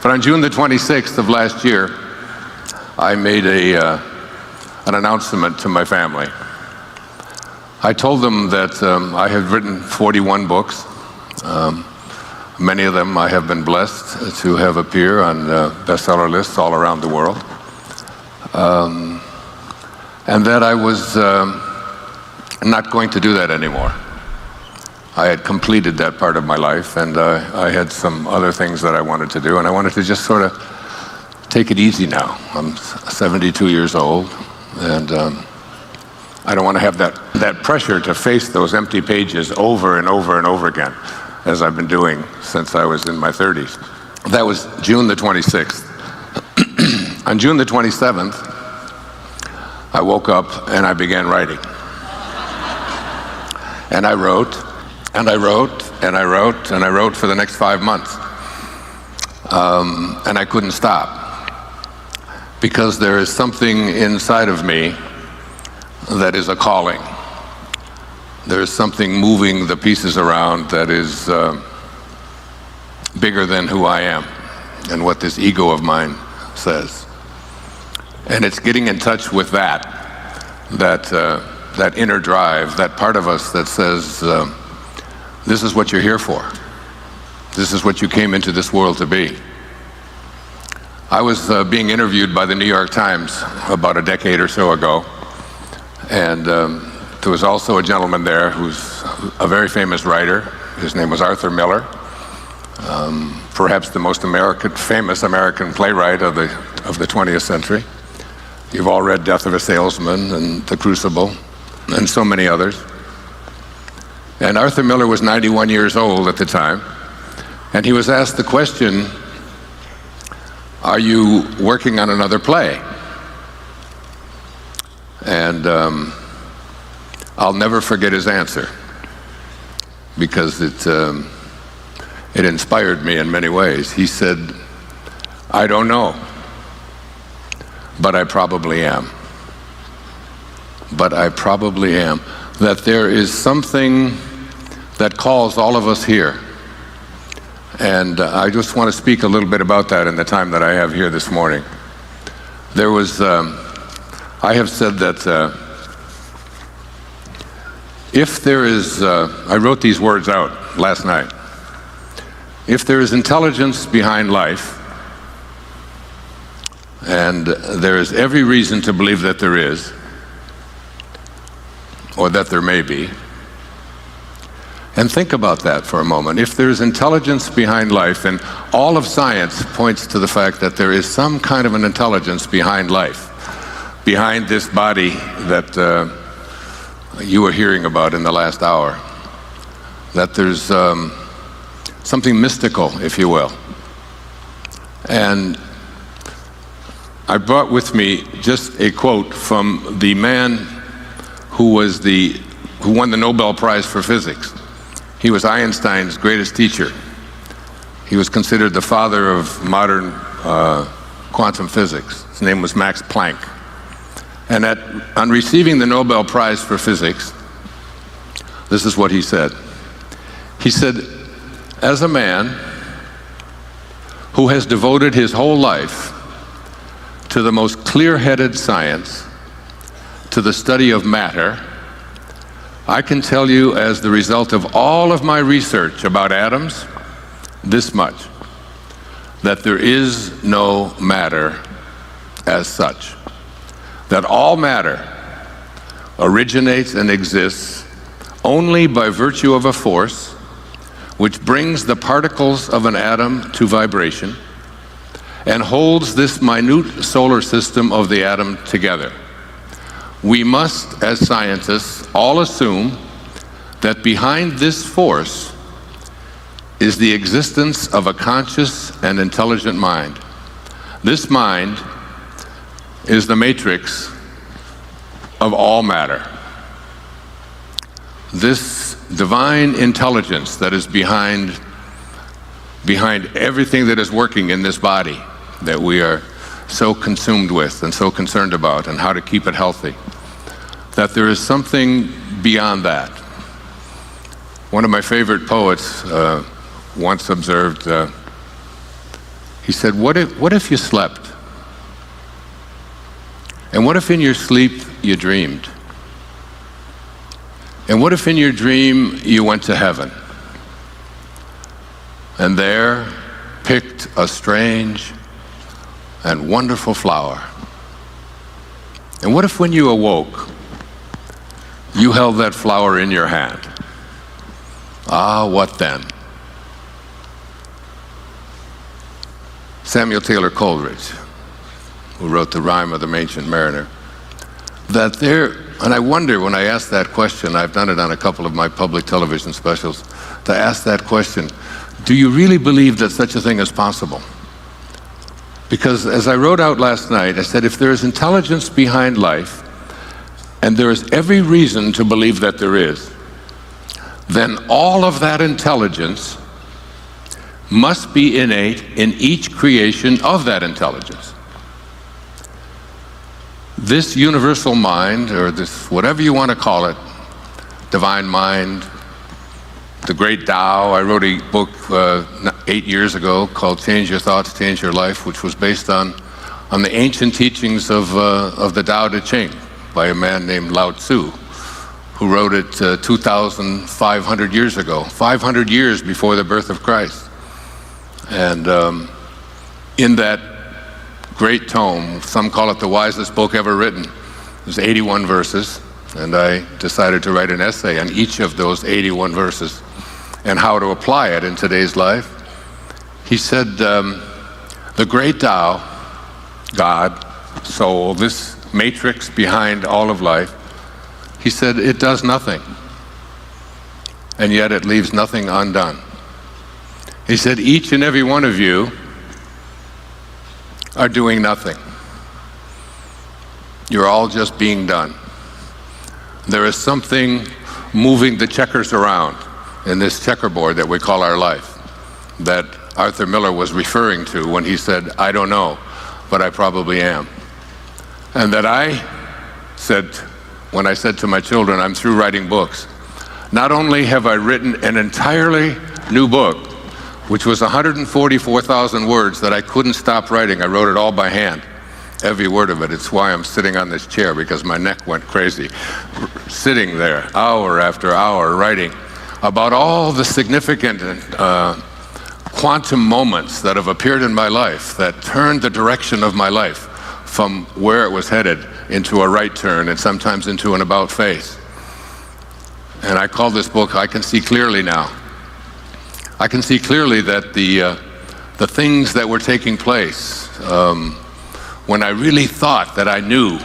But on June the 26th of last year, I made an announcement to my family. I told them that I had written 41 books. Many of them I have been blessed to have appear on bestseller lists all around the world. And that I was not going to do that anymore. I had completed that part of my life, and I had some other things that I wanted to do, and I wanted to just sort of take it easy now. I'm 72 years old, and I don't want to have that pressure to face those empty pages over and over and over again, as I've been doing since I was in my 30s. That was June the 26th. On June the 27th, I woke up and I began writing. And I wrote, and I wrote, and I wrote, and I wrote for the next 5 months. And I couldn't stop, because there is something inside of me that is a calling. There is something moving the pieces around that is bigger than who I am and what this ego of mine says. And it's getting in touch with that inner drive, that part of us that says, this is what you're here for. This is what you came into this world to be. I was being interviewed by the New York Times about a decade or so ago, and there was also a gentleman there who's a very famous writer. His name was Arthur Miller, perhaps the most famous American playwright of the 20th century. You've all read Death of a Salesman and The Crucible and so many others. And Arthur Miller was 91 years old at the time, and he was asked the question, are you working on another play? And I'll never forget his answer, because it inspired me in many ways. He said, I don't know, but I probably am. But I probably am. That there is something that calls all of us here. And I just want to speak a little bit about that in the time that I have here this morning. There was, I have said that if there is, I wrote these words out last night. If there is intelligence behind life, and there is every reason to believe that there is, or that there may be, and think about that for a moment. If there's intelligence behind life, and all of science points to the fact that there is some kind of an intelligence behind life, behind this body that you were hearing about in the last hour, that there's something mystical, if you will. And I brought with me just a quote from the man who won the Nobel Prize for Physics. He was Einstein's greatest teacher. He was considered the father of modern quantum physics. His name was Max Planck. And on receiving the Nobel Prize for Physics, this is what he said. He said, as a man who has devoted his whole life to the most clear-headed science, to the study of matter, I can tell you, as the result of all of my research about atoms, this much, that there is no matter as such. That all matter originates and exists only by virtue of a force which brings the particles of an atom to vibration and holds this minute solar system of the atom together. We must, as scientists, all assume that behind this force is the existence of a conscious and intelligent mind. This mind is the matrix of all matter. This divine intelligence that is behind everything that is working in this body that we are so consumed with and so concerned about, and how to keep it healthy, that there is something beyond that. One of my favorite poets once observed, He said, what if you slept? And what if in your sleep you dreamed? And what if in your dream you went to heaven? And there picked a strange and wonderful flower. And what if when you awoke, you held that flower in your hand? Ah, what then? Samuel Taylor Coleridge, who wrote The Rime of the Ancient Mariner, and I wonder when I ask that question, I've done it on a couple of my public television specials, to ask that question, do you really believe that such a thing is possible? Because as I wrote out last night, I said if there is intelligence behind life, and there is every reason to believe that there is, then all of that intelligence must be innate in each creation of that intelligence. This universal mind, or this, whatever you want to call it, divine mind, the great Tao. I wrote a book 8 years ago called Change Your Thoughts, Change Your Life, which was based on the ancient teachings of the Tao Te Ching by a man named Lao Tzu, who wrote it 2,500 years ago, 500 years before the birth of Christ. And in that great tome, some call it the wisest book ever written, there's 81 verses, and I decided to write an essay on each of those 81 verses and how to apply it in today's life. He said, the great Tao, God, soul, this matrix behind all of life, he said, it does nothing, and yet it leaves nothing undone. He said, each and every one of you are doing nothing. You're all just being done. There is something moving the checkers around in this checkerboard that we call our life, that Arthur Miller was referring to when he said, I don't know, but I probably am. And that I said, when I said to my children, I'm through writing books, not only have I written an entirely new book, which was 144,000 words that I couldn't stop writing. I wrote it all by hand, every word of it. It's why I'm sitting on this chair, because my neck went crazy. Sitting there, hour after hour, writing about all the significant quantum moments that have appeared in my life that turned the direction of my life from where it was headed into a right turn and sometimes into an about face. And I call this book, I Can See Clearly Now. I can see clearly that the things that were taking place when I really thought that I knew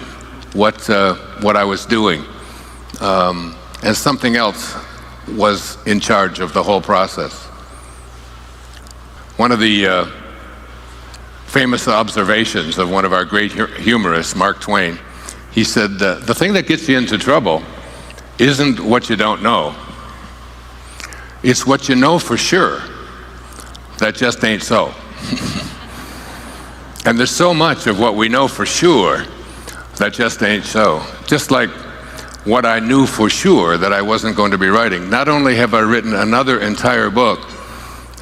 what I was doing, and something else was in charge of the whole process. One of the famous observations of one of our great humorists, Mark Twain, he said, the thing that gets you into trouble isn't what you don't know. It's what you know for sure that just ain't so. And there's so much of what we know for sure that just ain't so. Just like what I knew for sure that I wasn't going to be writing. Not only have I written another entire book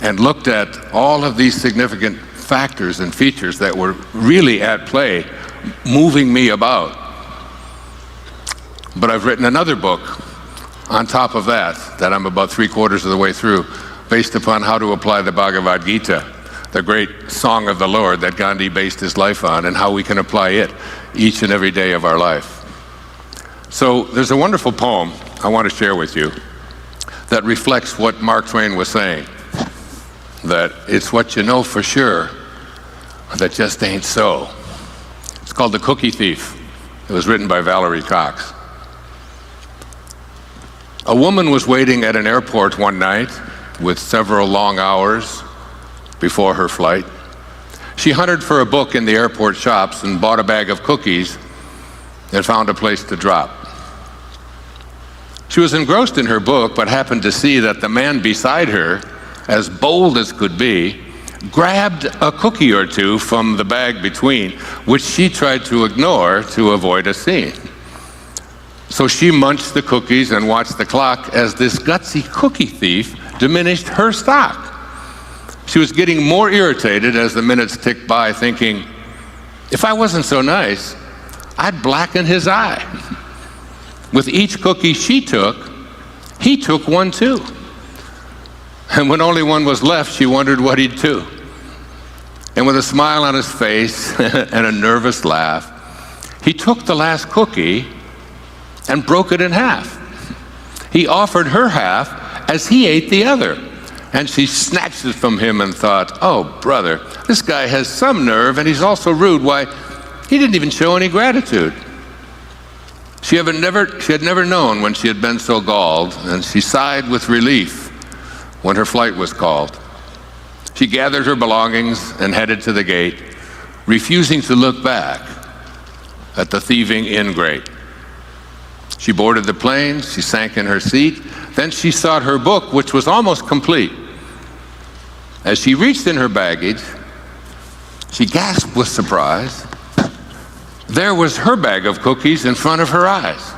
and looked at all of these significant factors and features that were really at play, moving me about, but I've written another book on top of that I'm about 3/4 of the way through, based upon how to apply the Bhagavad Gita, the great song of the Lord that Gandhi based his life on, and how we can apply it each and every day of our life. So there's a wonderful poem I want to share with you that reflects what Mark Twain was saying, that it's what you know for sure that just ain't so. It's called The Cookie Thief. It was written by Valerie Cox. A woman was waiting at an airport one night with several long hours before her flight. She hunted for a book in the airport shops and bought a bag of cookies and found a place to drop. She was engrossed in her book, but happened to see that the man beside her, as bold as could be, grabbed a cookie or two from the bag between, which she tried to ignore to avoid a scene. So she munched the cookies and watched the clock as this gutsy cookie thief diminished her stock. She was getting more irritated as the minutes ticked by, thinking, if I wasn't so nice, I'd blacken his eye. With each cookie she took, he took one too. And when only one was left, she wondered what he'd do. And with a smile on his face and a nervous laugh, he took the last cookie and broke it in half. He offered her half as he ate the other. And she snatched it from him and thought, oh, brother, this guy has some nerve, and he's also rude. Why, he didn't even show any gratitude. She had never known when she had been so galled, and she sighed with relief when her flight was called. She gathered her belongings and headed to the gate, refusing to look back at the thieving ingrate. She boarded the plane, she sank in her seat, then she sought her book, which was almost complete. As she reached in her baggage, she gasped with surprise. There was her bag of cookies in front of her eyes.